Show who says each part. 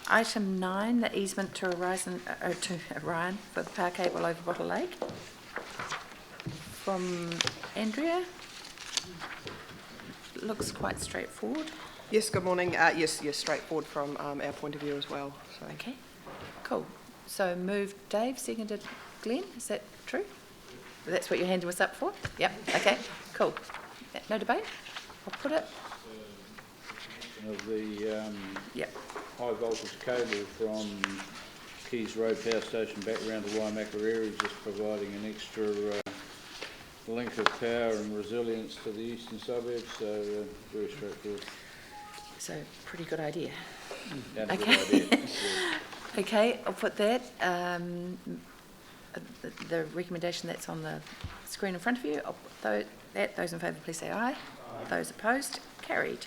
Speaker 1: Item 9, the easement to Orion for the power cable over Bottle Lake. From Andrea. Looks quite straightforward.
Speaker 2: Yes, good morning. Yes, straightforward from our point of view as well. So.
Speaker 1: Okay, cool. So moved Dave, seconded Glenn. Is that true? That's what your hand was up for? Yep, okay, cool. No debate? I'll put it.
Speaker 3: Of the
Speaker 1: Yep.
Speaker 3: high voltage cable from Keys Road Power Station back around to Waimaka area, just providing an extra link of power and resilience to the eastern suburbs, so very straightforward.
Speaker 1: So, pretty good idea.
Speaker 3: Okay.
Speaker 1: Okay. Okay, I'll put that. The recommendation that's on the screen in front of you, I'll put that. Those in favour, please say aye. Those opposed, carried.